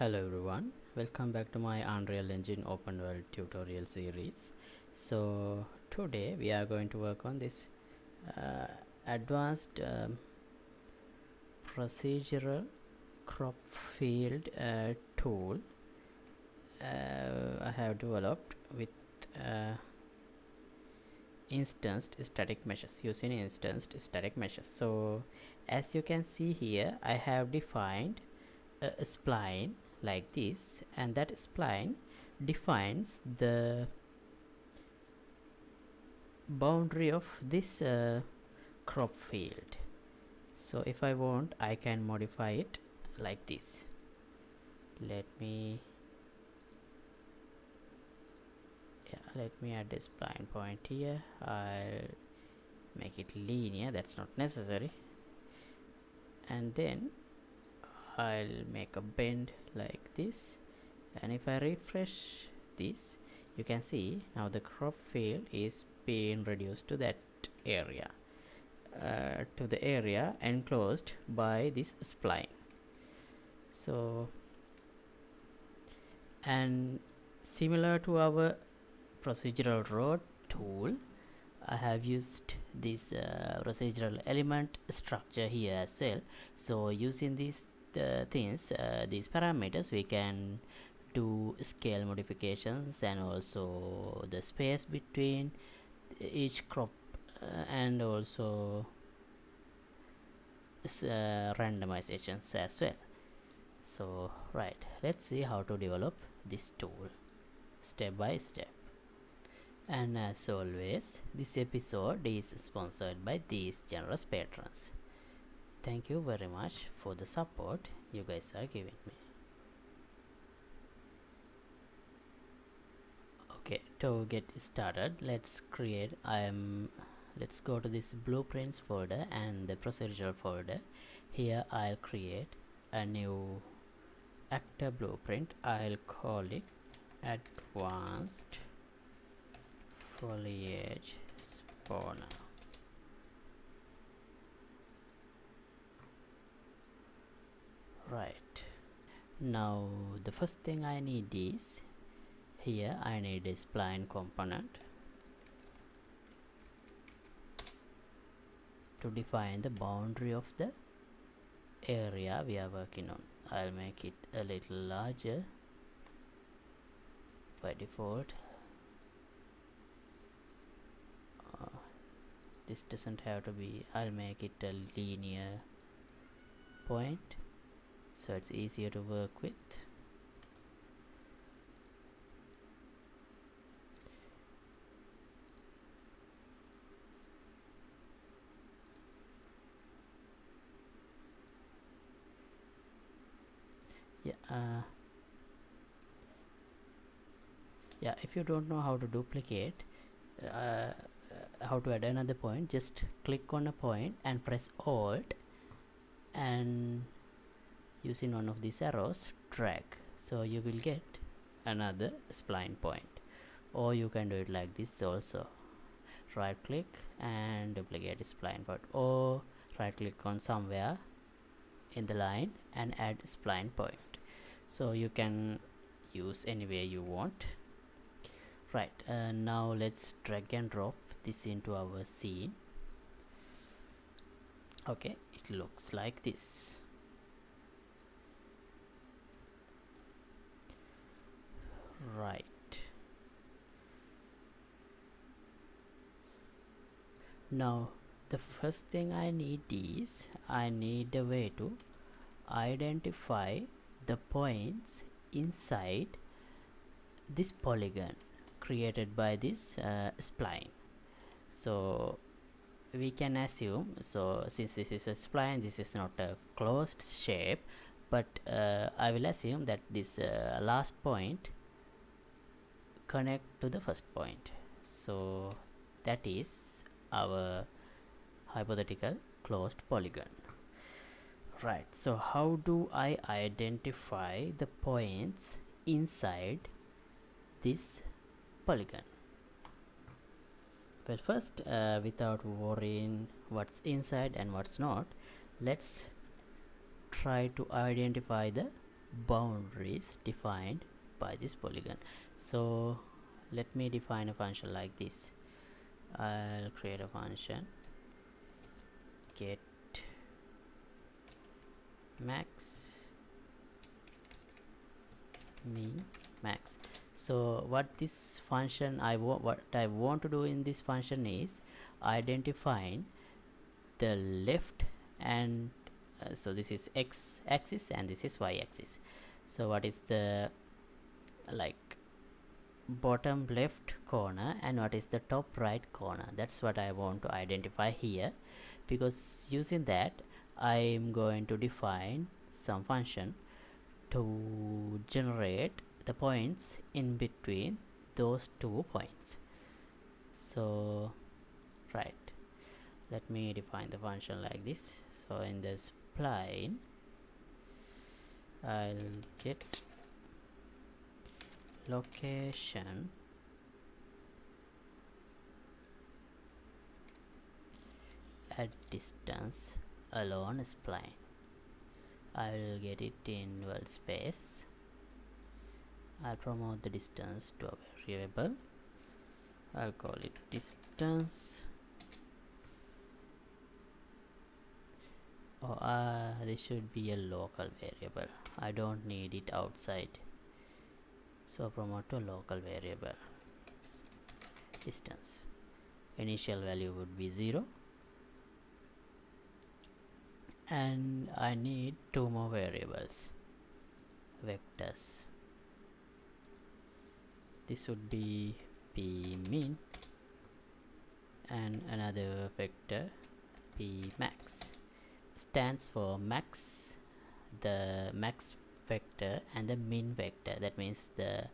Hello everyone, welcome back to my Unreal Engine open world tutorial series. So today we are going to work on this advanced procedural crop field tool I have developed with instanced static meshes, using instanced static meshes. So as you can see here, I have defined a spline like this, and that spline defines the boundary of this crop field. So if I want, I can modify it like this. Let me add a spline point here. I'll make it linear, that's not necessary, and then I'll make a bend like this, and if I refresh this, you can see now the crop field is being reduced to that area, to the area enclosed by this spline. So, and similar to our procedural road tool, I have used this procedural element structure here as well. So using these things, these parameters, we can do scale modifications and also the space between each crop and also randomizations as well. So right, let's see how to develop this tool step by step. And as always, this episode is sponsored by these generous patrons. Thank you very much for the support you guys are giving me. Okay, to get started, let's go to this blueprints folder and the procedural folder. Here I'll create a new actor blueprint. I'll call it advanced foliage spawner. Right, now the first thing I need is, here I need a spline component to define the boundary of the area we are working on. I'll make it a little larger by default. This doesn't have to be, I'll make it a linear point so it's easier to work with. If you don't know how to duplicate, how to add another point, just click on a point and press Alt, and using one of these arrows, drag, so you will get another spline point. Or you can do it like this also, right click and duplicate a spline point, or right click on somewhere in the line and add spline point. So you can use anywhere you want. Right, now let's drag and drop this into our scene. Okay, it looks like this. Right, now the first thing I need is, I need a way to identify the points inside this polygon created by this spline. So we can assume, so since this is a spline, this is not a closed shape, but I will assume that this last point connect to the first point. So that is our hypothetical closed polygon. Right, so how do I identify the points inside this polygon? Well, first, without worrying what's inside and what's not, let's try to identify the boundaries defined by this polygon. So let me define a function like this. I'll create a function get max min max. So what this function what I want to do in this function is identifying the left and so this is x axis and this is y axis. So what is the like bottom left corner and what is the top right corner? That's what I want to identify here, because using that I'm going to define some function to generate the points in between those 2 points. So right, let me define the function like this. So in the spline I'll get location at distance along a spline. I will get it in world space. I'll promote the distance to a variable. I'll call it distance. This should be a local variable. I don't need it outside. So promote to local variable distance. Initial value would be 0. And I need 2 more variables, vectors. This would be p min and another vector p max. Stands for max, the max vector, and the min vector. That means the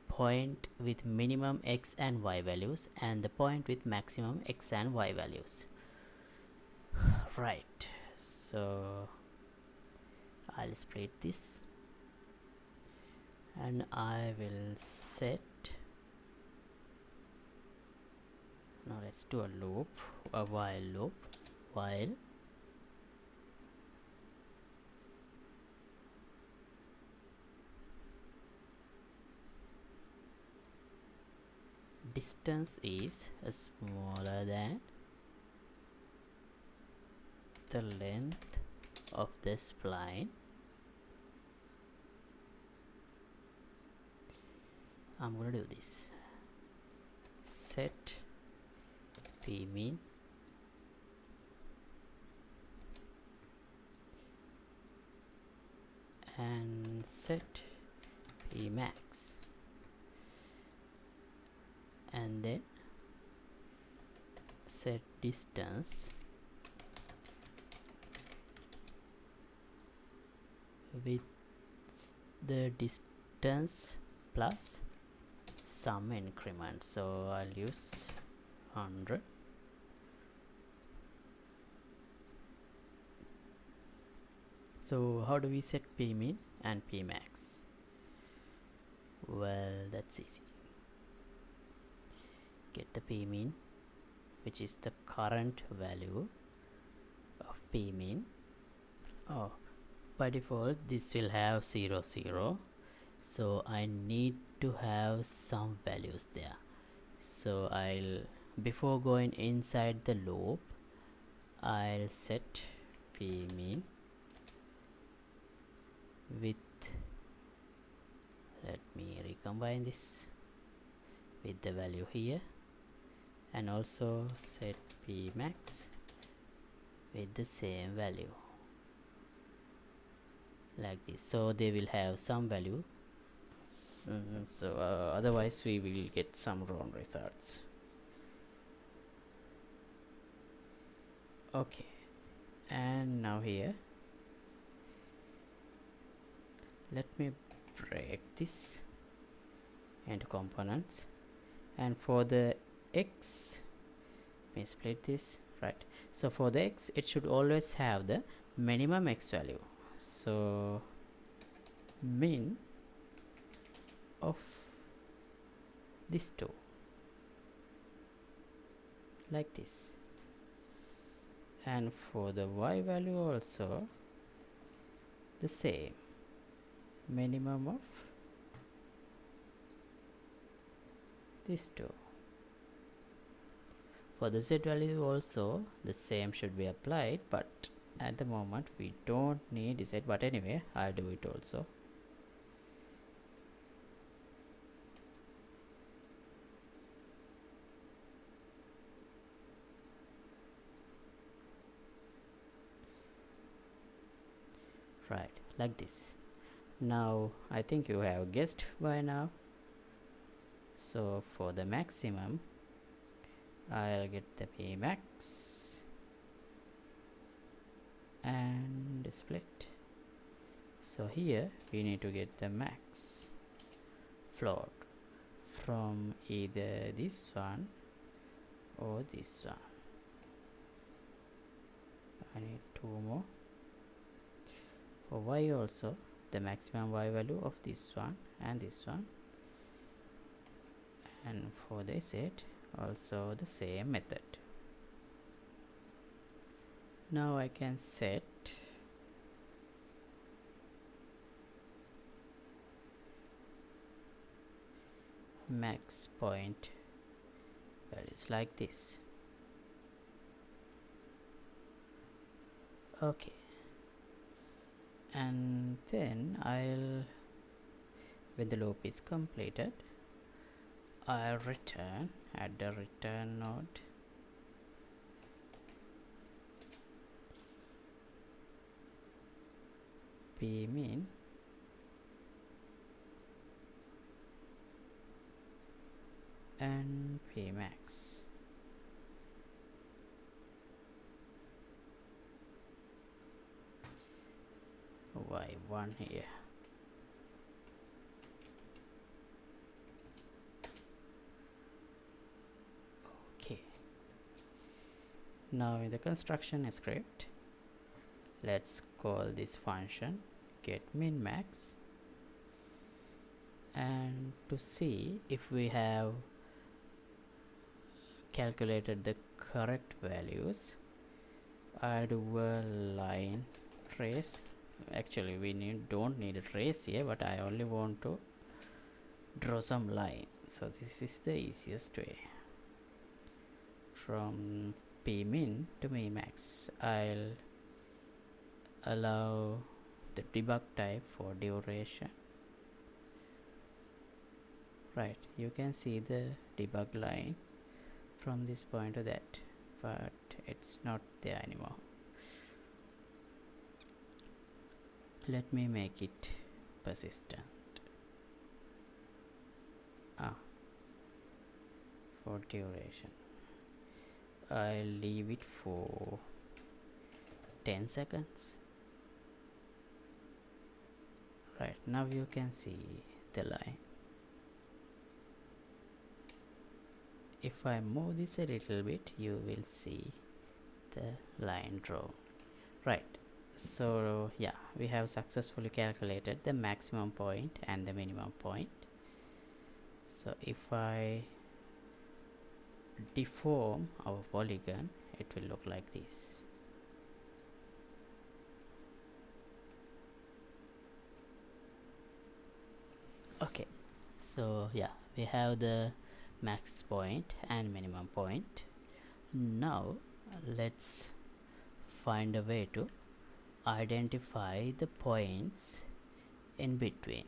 point with minimum x and y values and the point with maximum x and y values. Right, so I'll split this and I will set, now let's do a loop, a while loop, while distance is smaller than the length of the spline. I'm gonna do this. Set p min and set p max, and then set distance with the distance plus some increment. So I'll use 100. So how do we set p min and p max? Well, that's easy. Get the p min, which is the current value of p min. By default this will have 0 0, so I need to have some values there. So I'll, before going inside the loop, I'll set p min with, let me recombine this with the value here, and also set p max with the same value like this. So they will have some value, so otherwise we will get some wrong results. Okay, and now here let me break this into components, and for the x, let me split this. Right, so for the x it should always have the minimum x value. So min of these two, like this, and for the y value also the same. minimum of these two. For the z value also the same should be applied, but at the moment we don't need z, but anyway I'll do it also. Right, like this. Now I think you have guessed by now. So for the maximum I'll get the P max and split. So here we need to get the max float from either this one or this one. I need two more. For y also the maximum y value of this one and this one, and for the z also the same method. Now I can set max point values like this. Okay, and then when the loop is completed, I'll return at the return node p min and p max. Y1 here. Okay, now in the construction script let's call this function get min max, and to see if we have calculated the correct values, I do a line trace. Actually we don't need a trace here, but I only want to draw some line, so this is the easiest way. From p min to p max I'll allow the debug type for duration. Right, you can see the debug line from this point to that, but it's not there anymore. Let me make it persistent. For duration I'll leave it for 10 seconds. Right, now you can see the line. If I move this a little bit, you will see the line draw. Right, so yeah, we have successfully calculated the maximum point and the minimum point. So if I deform our polygon, it will look like this. Okay, so yeah, we have the max point and minimum point. Now let's find a way to identify the points in between.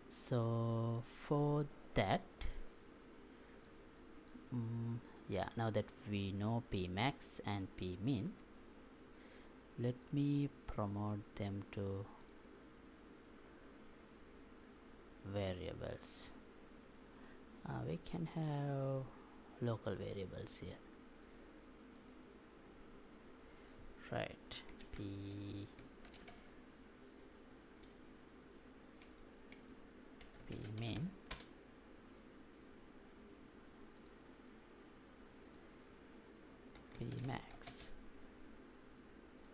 So for that, yeah, now that we know p max and p min, let me promote them to variables. We can have local variables here. Right, p min p max.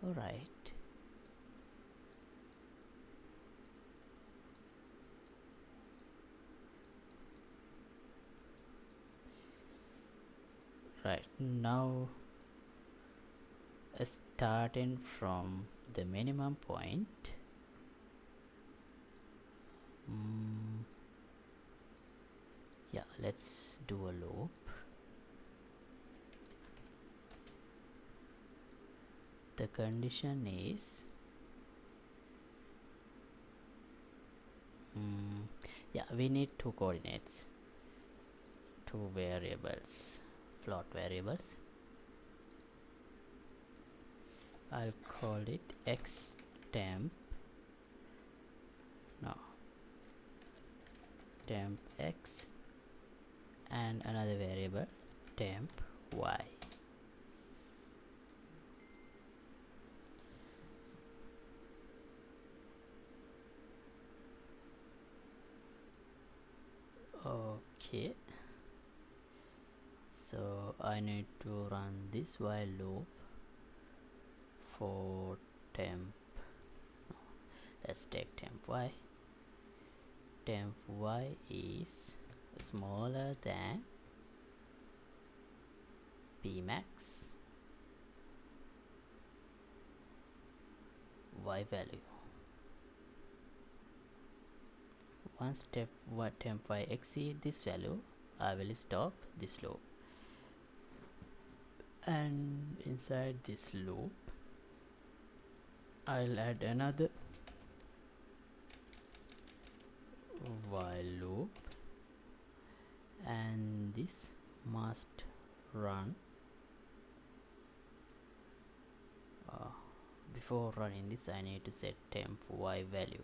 All right. Right, now starting from the minimum point, let's do a loop. The condition is yeah, we need two coordinates, two variables, float variables. I'll call it x temp, no, temp x, and another variable temp y. Okay, so I need to run this while loop for temp. Let's take temp y. Temp y is smaller than p max y value. Once temp y exceed this value, I will stop this loop, and inside this loop I'll add another while loop, and this must run. Before running this, I need to set temp y value,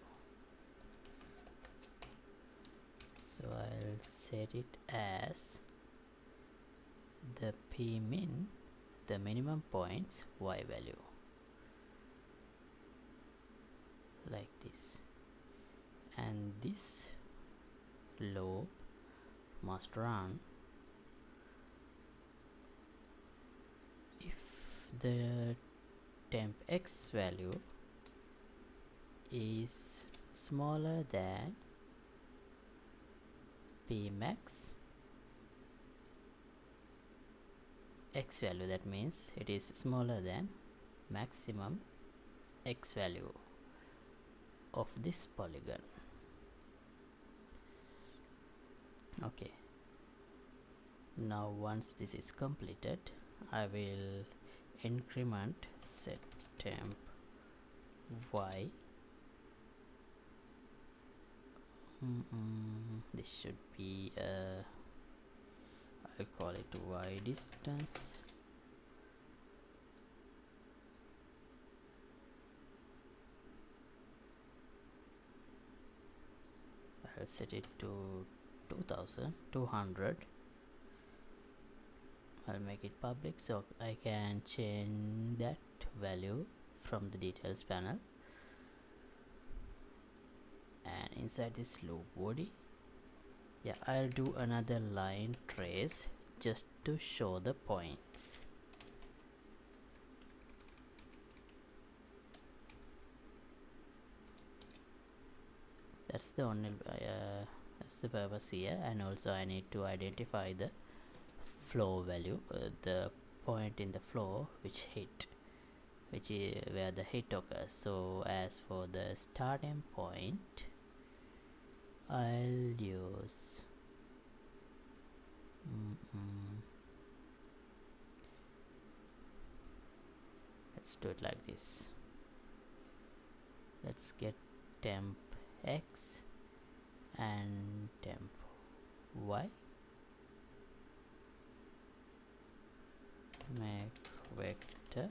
so I'll set it as the p min, the minimum points y value, like this. And this loop must run if the temp x value is smaller than p max x value. That means it is smaller than maximum x value of this polygon. Okay, now once this is completed, I will increment set temp y. This should be I'll call it y distance. I'll set it to 2200. I'll make it public so I can change that value from the details panel. And inside this loop body, yeah, I'll do another line trace just to show the points. That's the only that's the purpose here. And also I need to identify the flow value, the point in the flow which is where the hit occurs. So as for the starting point, I'll use let's do it like this. Let's get temp x and temp y. Make vector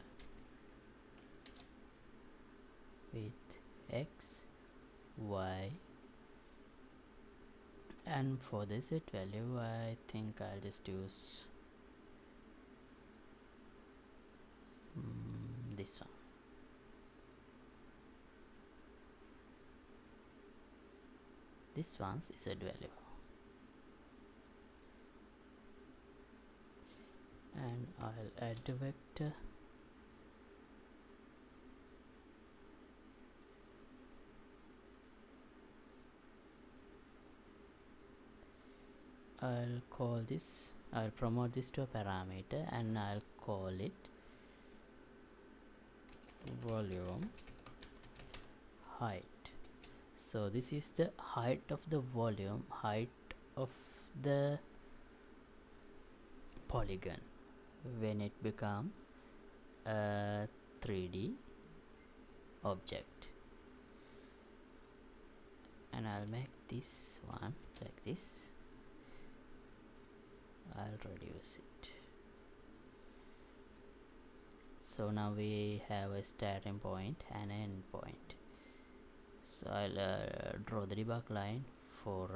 with x, y, and for the z value I think I'll just use this one. This one's z value, and I'll add the vector. I'll call this, I'll promote this to a parameter, and I'll call it volume height. So this is the height of the volume, height of the polygon when it become a 3D object. And I'll make this one like this. I'll reduce it. So now we have a starting point and an end point. So I'll draw the debug line for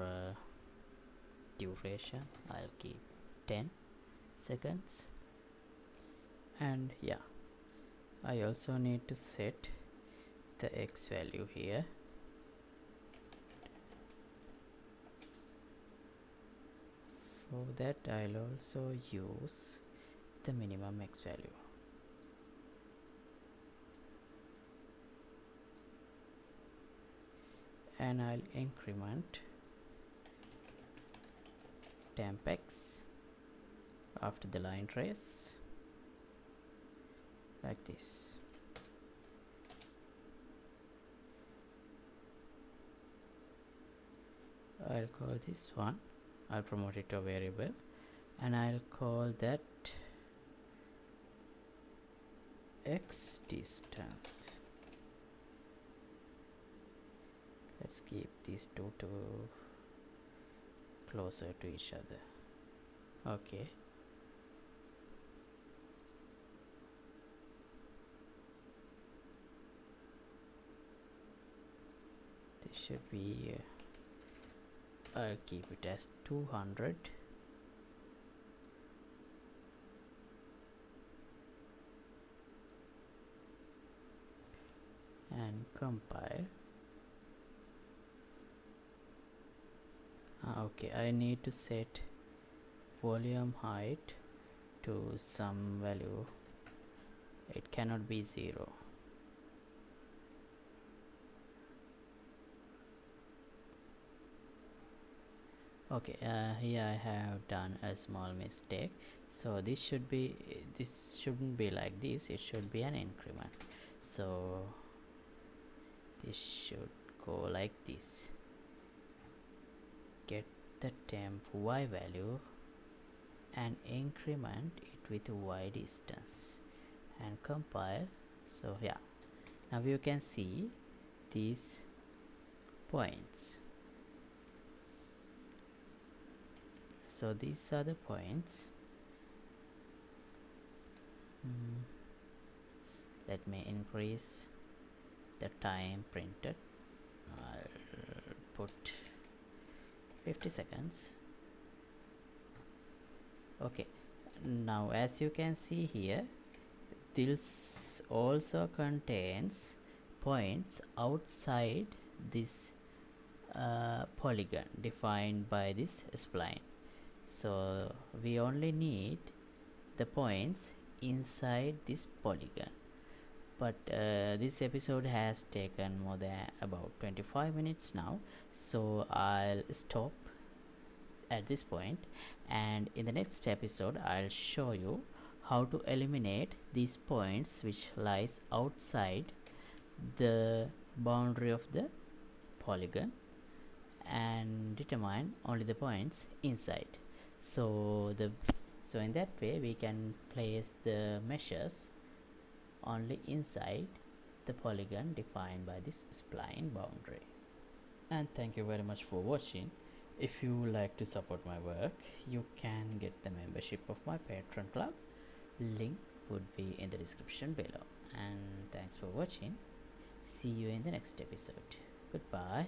duration. I'll keep 10 seconds. And yeah, I also need to set the X value here. For that I'll also use the minimum X value. And I'll increment temp X after the line trace like this. I'll call this one, I'll promote it to a variable, and I'll call that X distance. Let's keep these two closer to each other. Okay. This should be I'll keep it as 200. And compile. Okay, I need to set volume height to some value. It cannot be 0. Okay, here I have done a small mistake. So this shouldn't be like this, it should be an increment. So this should go like this. Get the temp Y value and increment it with Y distance and compile. So yeah, now you can see these points. So these are the points. Let me increase the time printed. I'll put 50 seconds. Okay, now as you can see here, this also contains points outside this polygon defined by this spline. So we only need the points inside this polygon. But this episode has taken more than about 25 minutes now, so I'll stop at this point, and in the next episode I'll show you how to eliminate these points which lies outside the boundary of the polygon and determine only the points inside. So in that way we can place the meshes only inside the polygon defined by this spline boundary. And thank you very much for watching. If you like to support my work, you can get the membership of my Patreon club. Link would be in the description below. And thanks for watching. See you in the next episode. Goodbye.